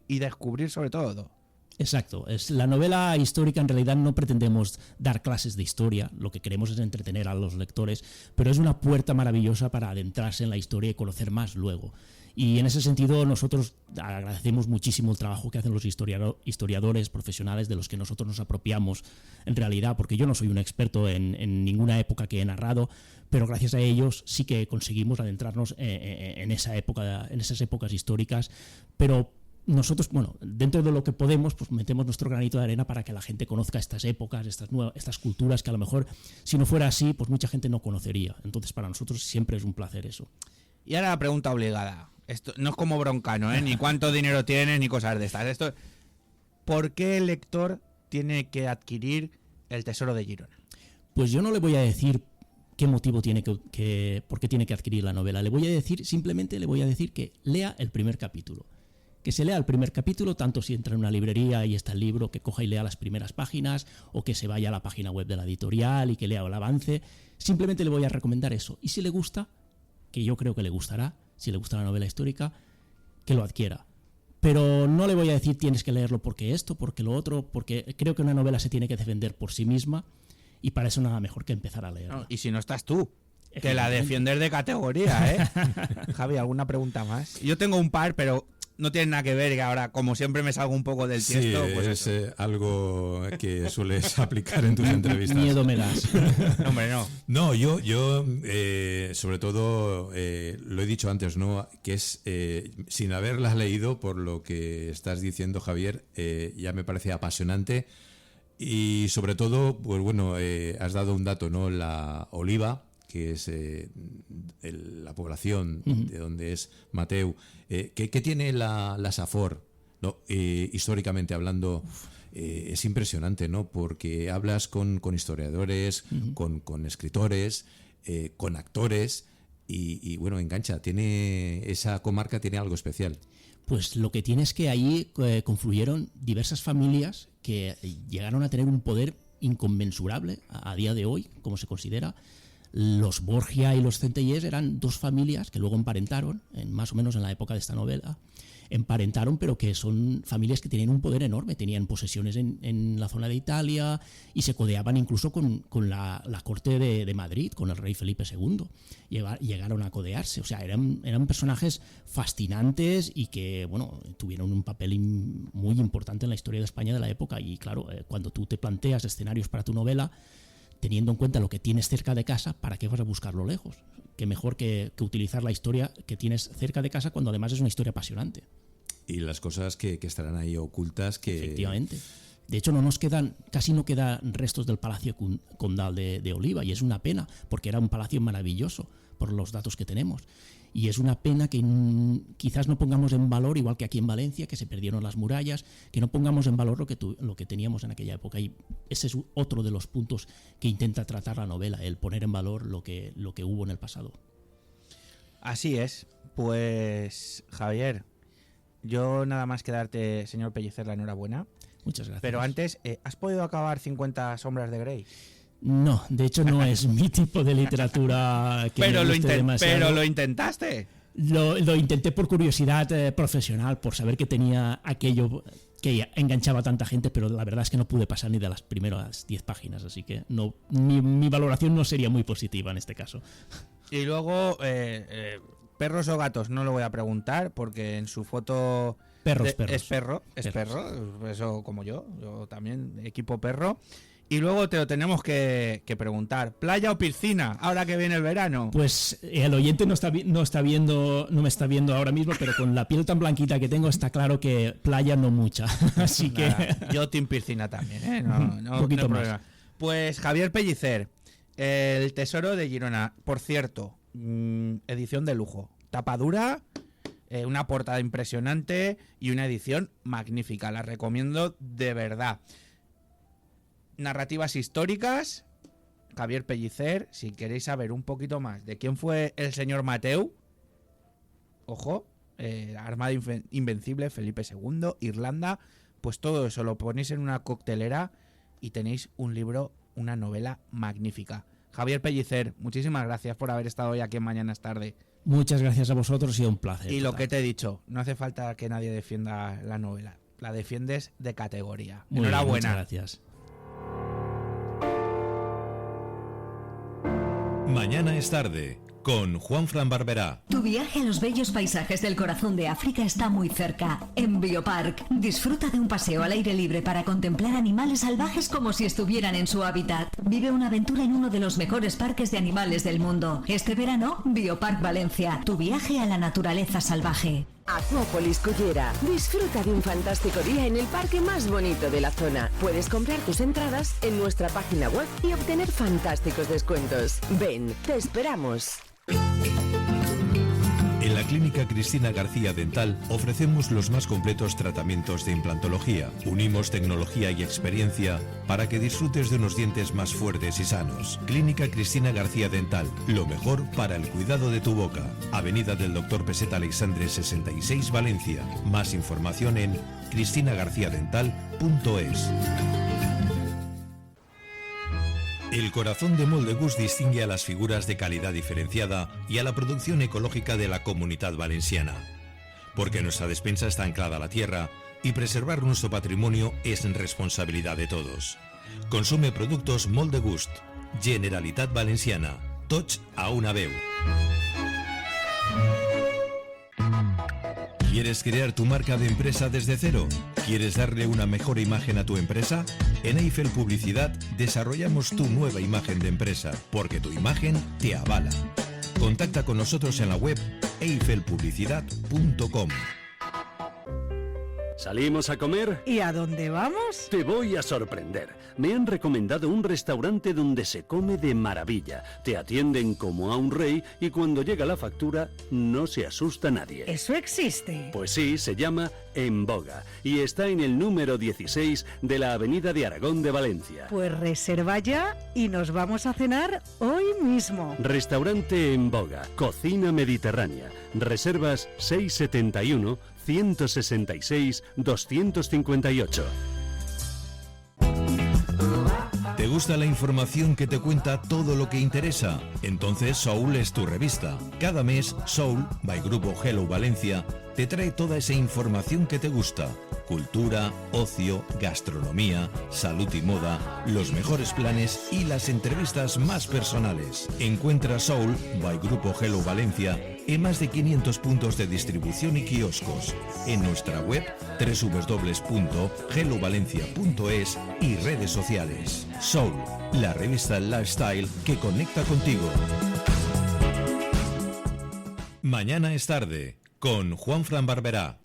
sobre todo. Exacto. La novela histórica, en realidad no pretendemos dar clases de historia, lo que queremos es entretener a los lectores, pero es una puerta maravillosa para adentrarse en la historia y conocer más luego. Y en ese sentido nosotros agradecemos muchísimo el trabajo que hacen los historiadores profesionales de los que nosotros nos apropiamos en realidad, porque yo no soy un experto en ninguna época que he narrado, pero gracias a ellos sí que conseguimos adentrarnos en esa época, en esas épocas históricas, pero nosotros, bueno, dentro de lo que podemos, pues metemos nuestro granito de arena para que la gente conozca estas épocas, estas culturas que a lo mejor, si no fuera así, pues mucha gente no conocería. Entonces, para nosotros siempre es un placer eso. Y ahora la pregunta obligada. Esto no es como Broncano, ni cuánto dinero tienes, ni cosas de estas. Esto, ¿por qué el lector tiene que adquirir El Tesoro de Girona? Pues yo no le voy a decir qué motivo tiene por qué tiene que adquirir la novela. Simplemente le voy a decir que lea el primer capítulo. Que se lea el primer capítulo, tanto si entra en una librería y está el libro, que coja y lea las primeras páginas, o que se vaya a la página web de la editorial y que lea el avance. Simplemente le voy a recomendar eso. Y si le gusta, que yo creo que le gustará, si le gusta la novela histórica, que lo adquiera. Pero no le voy a decir tienes que leerlo porque esto, porque lo otro, porque creo que una novela se tiene que defender por sí misma y para eso nada mejor que empezar a leerla. No, y si no estás tú, que la defiendes de categoría, ¿eh? Javi, ¿alguna pregunta más? Yo tengo un par, pero no tiene nada que ver, que ahora, como siempre me salgo un poco del tiesto. Sí, pues es algo que sueles aplicar en tus entrevistas. Miedo me das. No, hombre, no. No, yo sobre todo lo he dicho antes, ¿no? Que es sin haberlas leído, por lo que estás diciendo, Javier, ya me parece apasionante. Y sobre todo, pues bueno, has dado un dato, ¿no? La Oliva, que es la población de donde es Mateu, que tiene la Safor, ¿no? Históricamente hablando, es impresionante, ¿no? Porque hablas con historiadores, con escritores, con actores y bueno, engancha. Esa comarca tiene algo especial. Pues lo que tiene es que ahí confluyeron diversas familias que llegaron a tener un poder inconmensurable a día de hoy, como se considera. Los Borgia y los Centellés eran dos familias que luego emparentaron, más o menos en la época de esta novela, pero que son familias que tenían un poder enorme, tenían posesiones en la zona de Italia y se codeaban incluso con la corte de Madrid, con el rey Felipe II. Llegaron a codearse, o sea, eran personajes fascinantes y que, bueno, tuvieron un papel muy importante en la historia de España de la época. Y claro, cuando tú te planteas escenarios para tu novela, teniendo en cuenta lo que tienes cerca de casa, ¿para qué vas a buscarlo lejos? Qué mejor que utilizar la historia que tienes cerca de casa cuando además es una historia apasionante. Y las cosas que estarán ahí ocultas que... Efectivamente. De hecho, casi no quedan restos del Palacio Condal de Oliva, y es una pena, porque era un palacio maravilloso por los datos que tenemos. Y es una pena que quizás no pongamos en valor, igual que aquí en Valencia, que se perdieron las murallas, que no pongamos en valor lo que teníamos en aquella época. Y ese es otro de los puntos que intenta tratar la novela, el poner en valor lo que hubo en el pasado. Así es. Pues, Javier, yo nada más que darte, señor Pellicer, la enhorabuena. Muchas gracias. Pero antes, ¿has podido acabar 50 sombras de Grey? No, de hecho no es mi tipo de literatura que pero me guste demasiado. Pero lo intentaste. Lo intenté por curiosidad profesional, por saber que tenía aquello que enganchaba a tanta gente, pero la verdad es que no pude pasar ni de las primeras 10 páginas, así que no, mi valoración no sería muy positiva en este caso. Y luego, perros o gatos, no lo voy a preguntar, porque en su foto... Perros. Es perro, eso como yo también, equipo perro. Y luego te lo tenemos que preguntar, ¿playa o piscina? Ahora que viene el verano. Pues el oyente no me está viendo ahora mismo, pero con la piel tan blanquita que tengo está claro que playa no mucha. Así que yo team piscina también, ¿eh? No, un poquito no más. Problema. Pues Javier Pellicer, El Tesoro de Girona, por cierto, edición de lujo, tapa dura, una portada impresionante y una edición magnífica. La recomiendo de verdad. Narrativas históricas, Javier Pellicer. Si queréis saber un poquito más de quién fue el señor Mateu, ojo, Armada Invencible, Felipe II, Irlanda, pues todo eso lo ponéis en una coctelera y tenéis un libro, una novela magnífica. Javier Pellicer, muchísimas gracias por haber estado hoy aquí en Mañana es Tarde. Muchas gracias a vosotros, ha sido un placer. Y lo que te he dicho, no hace falta que nadie defienda la novela. La defiendes de categoría. Muy bien, Enhorabuena. muchas gracias. Mañana es tarde, con Juanfran Barberá. Tu viaje a los bellos paisajes del corazón de África está muy cerca. En Biopark, disfruta de un paseo al aire libre para contemplar animales salvajes como si estuvieran en su hábitat. Vive una aventura en uno de los mejores parques de animales del mundo. Este verano, Biopark Valencia, tu viaje a la naturaleza salvaje. Acuópolis Cullera. Disfruta de un fantástico día en el parque más bonito de la zona. Puedes comprar tus entradas en nuestra página web y obtener fantásticos descuentos. Ven, te esperamos. En la Clínica Cristina García Dental ofrecemos los más completos tratamientos de implantología. Unimos tecnología y experiencia para que disfrutes de unos dientes más fuertes y sanos. Clínica Cristina García Dental, lo mejor para el cuidado de tu boca. Avenida del Dr. Peseta Alexandre 66, Valencia. Más información en cristinagarciadental.es. El corazón de Moldegust distingue a las figuras de calidad diferenciada y a la producción ecológica de la Comunidad Valenciana. Porque nuestra despensa está anclada a la tierra y preservar nuestro patrimonio es responsabilidad de todos. Consume productos Moldegust, Generalitat Valenciana, Tots a una veu. ¿Quieres crear tu marca de empresa desde cero? ¿Quieres darle una mejor imagen a tu empresa? En Eiffel Publicidad desarrollamos tu nueva imagen de empresa, porque tu imagen te avala. Contacta con nosotros en la web eifelpublicidad.com. ¿Salimos a comer? ¿Y a dónde vamos? Te voy a sorprender. Me han recomendado un restaurante donde se come de maravilla. Te atienden como a un rey y cuando llega la factura no se asusta nadie. ¿Eso existe? Pues sí, se llama En Boga y está en el número 16 de la Avenida de Aragón de Valencia. Pues reserva ya y nos vamos a cenar hoy mismo. Restaurante En Boga, cocina mediterránea. Reservas 671 166 258. ¿Te gusta la información que te cuenta todo lo que interesa? Entonces Soul es tu revista. Cada mes, Soul, by Grupo Hello Valencia, te trae toda esa información que te gusta. Cultura, ocio, gastronomía, salud y moda, los mejores planes y las entrevistas más personales. Encuentra Soul, by Grupo Hello Valencia, en más de 500 puntos de distribución y kioscos. En nuestra web, www.hellovalencia.es y redes sociales. Soul, la revista Lifestyle que conecta contigo. Mañana es tarde, con Juanfran Barberá.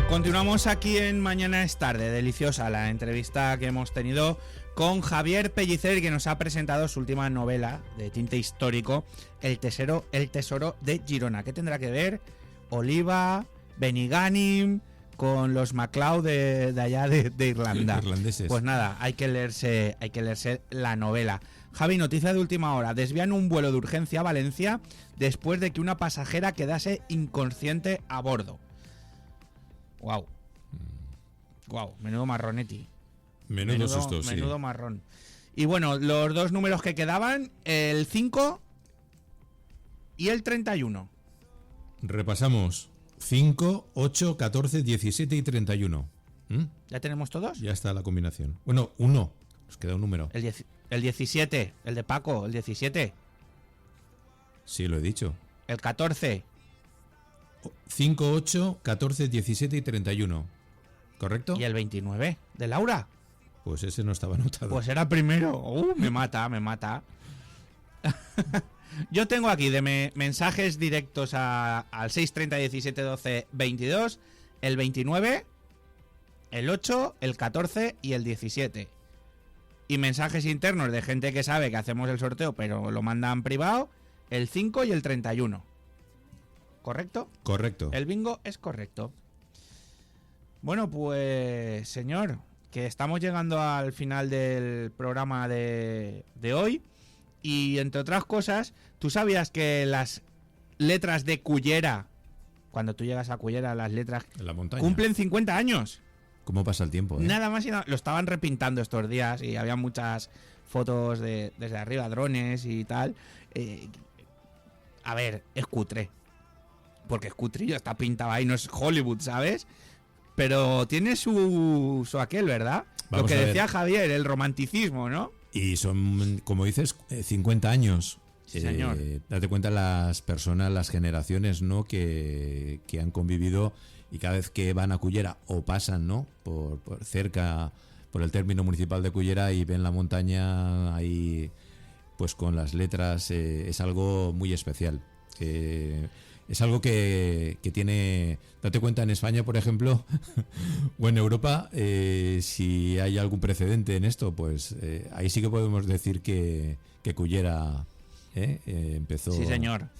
Continuamos aquí en Mañana es tarde, deliciosa la entrevista que hemos tenido con Javier Pellicer, que nos ha presentado su última novela de tinte histórico, El Tesoro de Girona. ¿Qué tendrá que ver Oliva, Benigànim con los MacLeod de allá de Irlanda? Irlandeses. Pues nada, hay que leerse la novela. Javi, noticia de última hora. Desvían un vuelo de urgencia a Valencia después de que una pasajera quedase inconsciente a bordo. Wow. Wow, menudo marronetti. Menudo susto, sí. Menudo marrón. Y bueno, los dos números que quedaban, el 5 y el 31. Repasamos. 5, 8, 14, 17 y 31. ¿Ya tenemos todos? Ya está la combinación. Bueno, uno. Nos queda un número. El 17, el de Paco, el 17. Sí, lo he dicho. El 14. 5, 8, 14, 17 y 31. ¿Correcto? ¿Y el 29? ¿De Laura? Pues ese no estaba anotado. Pues era primero. Me mata. Yo tengo aquí de mensajes directos al 630 17 12 22, el 29, el 8, el 14 y el 17. Y mensajes internos de gente que sabe que hacemos el sorteo pero lo mandan privado, el 5 y el 31. ¿Correcto? Correcto. El bingo es correcto. Bueno, pues señor, que estamos llegando al final del programa de hoy. Y entre otras cosas, ¿tú sabías que las letras de Cullera, cuando tú llegas a Cullera, las letras en la montaña, cumplen 50 años? ¿Cómo pasa el tiempo? Nada más y nada. Lo estaban repintando estos días y había muchas fotos desde arriba, drones y tal. A ver, es cutre. Porque es cutrillo, está pintado ahí, no es Hollywood, ¿sabes? Pero tiene su aquel, ¿verdad? Vamos Lo que a ver. decía Javier, el romanticismo, ¿no? Y son, como dices, 50 años. Sí, señor. Date cuenta las personas, las generaciones, ¿no? Que han convivido y cada vez que van a Cullera o pasan, ¿no? Por cerca, por el término municipal de Cullera y ven la montaña ahí, pues con las letras, es algo muy especial. Es algo que tiene... Date cuenta, en España, por ejemplo, o en Europa, si hay algún precedente en esto, pues ahí sí que podemos decir que Cullera empezó... Sí, señor.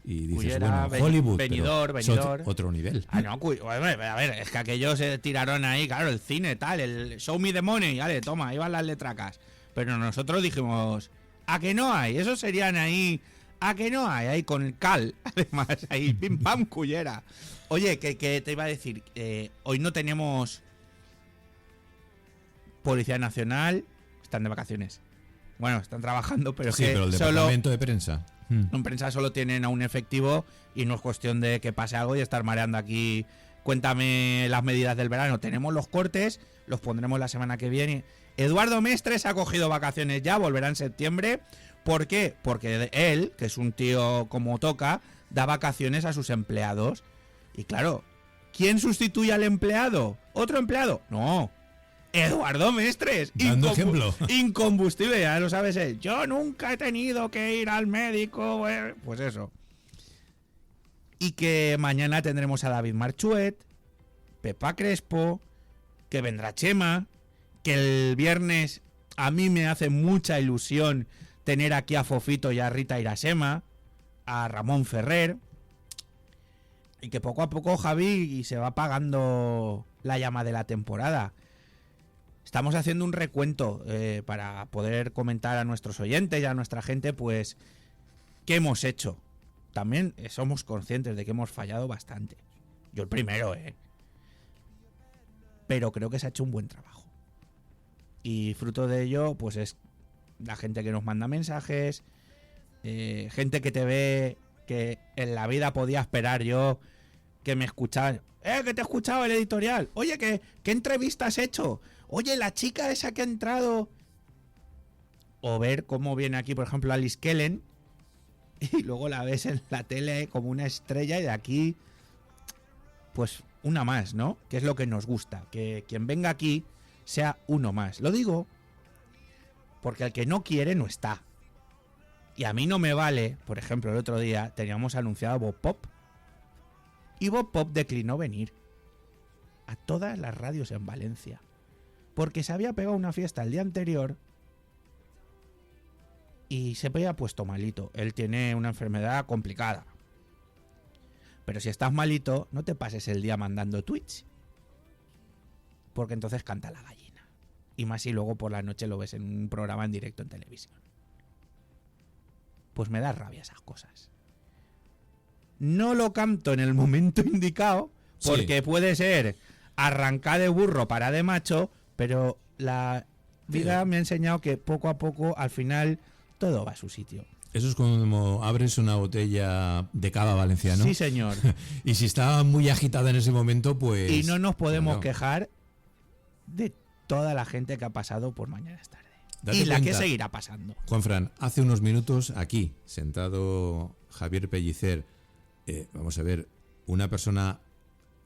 Y dices, Cullera, bueno, Hollywood, Benidorm, pero es Benidorm. otro nivel. Ah, no, a ver, es que aquellos se tiraron ahí, claro, el cine, tal, el show me the money, vale, toma, ahí van las letracas. Pero nosotros dijimos, ¿a que no hay? Esos serían ahí... ¿A que no hay? Ahí con el cal, además, ahí, pim pam, Cullera. Oye, que te iba a decir, hoy no tenemos Policía Nacional, están de vacaciones. Bueno, están trabajando, pero Sí, que pero el solo departamento de prensa. en prensa solo tienen a un efectivo y no es cuestión de que pase algo y estar mareando aquí. Cuéntame las medidas del verano. Tenemos los cortes, los pondremos la semana que viene. Eduardo Mestres ha cogido vacaciones ya, volverá en septiembre. ¿Por qué? Porque él, que es un tío como toca, da vacaciones a sus empleados. Y claro, ¿quién sustituye al empleado? ¿Otro empleado? No. Eduardo Mestres. Dando ejemplo. Incombustible, ya lo sabes él. Yo nunca he tenido que ir al médico. Pues eso. Y que mañana tendremos a David Marchuet, Pepa Crespo, que vendrá Chema, que el viernes a mí me hace mucha ilusión tener aquí a Fofito y a Rita Irasema, a Ramón Ferrer, y que poco a poco, Javi, se va apagando la llama de la temporada. Estamos haciendo un recuento para poder comentar a nuestros oyentes y a nuestra gente, pues, qué hemos hecho. También somos conscientes de que hemos fallado bastante. Yo el primero, Pero creo que se ha hecho un buen trabajo. Y fruto de ello, pues es la gente que nos manda mensajes, gente que te ve, que en la vida podía esperar yo, que me escuchaban. Que te he escuchado el editorial. Oye, ¿qué entrevista has hecho? Oye, la chica esa que ha entrado. O ver cómo viene aquí, por ejemplo, Alice Kellen, y luego la ves en la tele como una estrella y de aquí, pues una más, ¿no? Que es lo que nos gusta, que quien venga aquí sea uno más. Lo digo porque el que no quiere no está. Y a mí no me vale, por ejemplo, el otro día teníamos anunciado a Bob Pop. Y Bob Pop declinó venir a todas las radios en Valencia. Porque se había pegado una fiesta el día anterior y se había puesto malito. Él tiene una enfermedad complicada. Pero si estás malito, no te pases el día mandando tweets. Porque entonces canta la gallina. Y más si luego por la noche lo ves en un programa en directo en televisión. Pues me da rabia esas cosas. No lo canto en el momento indicado, porque Sí. puede ser arrancar de burro para de macho, pero la vida me ha enseñado que poco a poco, al final, todo va a su sitio. Eso es como abres una botella de cava valenciano. Sí, señor. Y si está muy agitada en ese momento, pues... Y no nos podemos claro. quejar de toda la gente que ha pasado por Mañanas Tarde. Date Y la que cuenta, seguirá pasando. Juanfran, hace unos minutos aquí, sentado Javier Pellicer, vamos a ver, una persona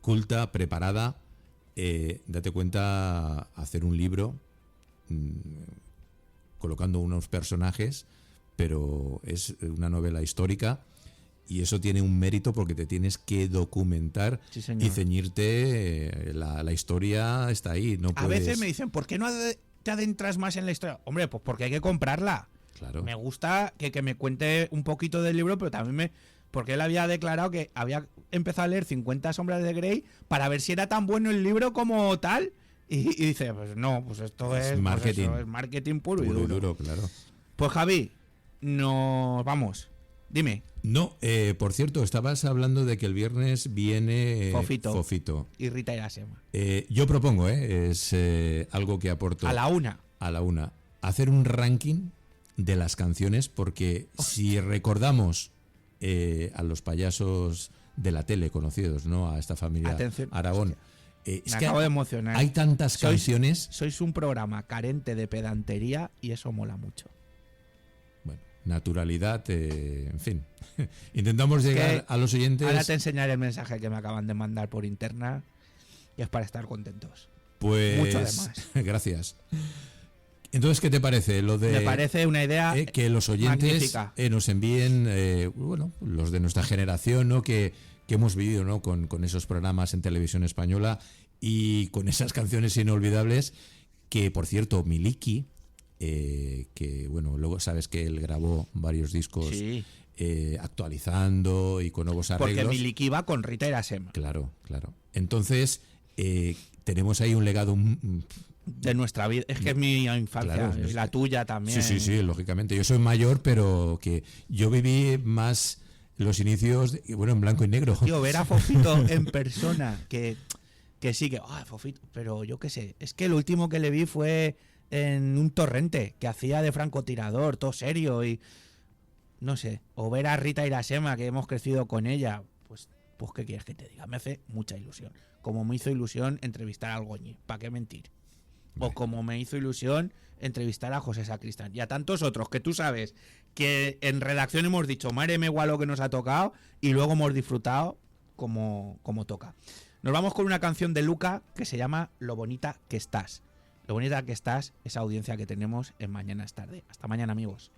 culta, preparada, date cuenta, hacer un libro colocando unos personajes, pero es una novela histórica y eso tiene un mérito porque te tienes que documentar Sí, señor. y ceñirte, la historia está ahí. No A puedes... veces me dicen, ¿por qué no te adentras más en la historia? Hombre, pues porque hay que comprarla. Claro. Me gusta que me cuente un poquito del libro, pero también porque él había declarado que había empezado a leer 50 sombras de Grey para ver si era tan bueno el libro como tal. Y dice, pues no, pues esto es marketing. pues eso, es marketing puro y duro. claro. Pues Javi, nos vamos. Dime. No, por cierto, estabas hablando de que el viernes viene Fofito. Y Rita Irasema. Yo propongo, es algo que aporto. A la 1. A la 1. Hacer un ranking de las canciones, porque si recordamos a los payasos de la tele conocidos, ¿no? A esta familia Atención. Aragón. Me acabo de emocionar. Hay tantas canciones. Sois un programa carente de pedantería y eso mola mucho. Bueno, naturalidad, en fin. Intentamos llegar a los oyentes. Ahora te enseñaré el mensaje que me acaban de mandar por interna y es para estar contentos. Pues mucho además. Gracias. Entonces, ¿qué te parece? Me parece una idea que los oyentes magnífica. Nos envíen, los de nuestra generación, ¿no? Que hemos vivido, ¿no? con esos programas en televisión española y con esas canciones inolvidables que, por cierto, Miliki, que bueno, luego sabes que él grabó varios discos actualizando y con nuevos arreglos. Porque Miliki va con Rita Irasema. Claro. Entonces, tenemos ahí un legado de nuestra vida. Es que es mi infancia, claro, y la tuya también. Sí, lógicamente. Yo soy mayor, pero que yo viví más los inicios, en blanco y negro. Tío, ver a Fofito en persona, que sí, Fofito, pero yo qué sé, es que el último que le vi fue en un torrente, que hacía de francotirador, todo serio, y no sé, o ver a Rita Irasema, que hemos crecido con ella, pues ¿qué quieres que te diga? Me hace mucha ilusión. Como me hizo ilusión entrevistar a Algoñi, ¿para qué mentir? O como me hizo ilusión entrevistar a José Sacristán y a tantos otros que tú sabes que en redacción hemos dicho, madre mía, igual lo que nos ha tocado, y luego hemos disfrutado como toca. Nos vamos con una canción de Luca que se llama Lo bonita que estás. Lo bonita que estás, esa audiencia que tenemos en Mañana es tarde. Hasta mañana, amigos.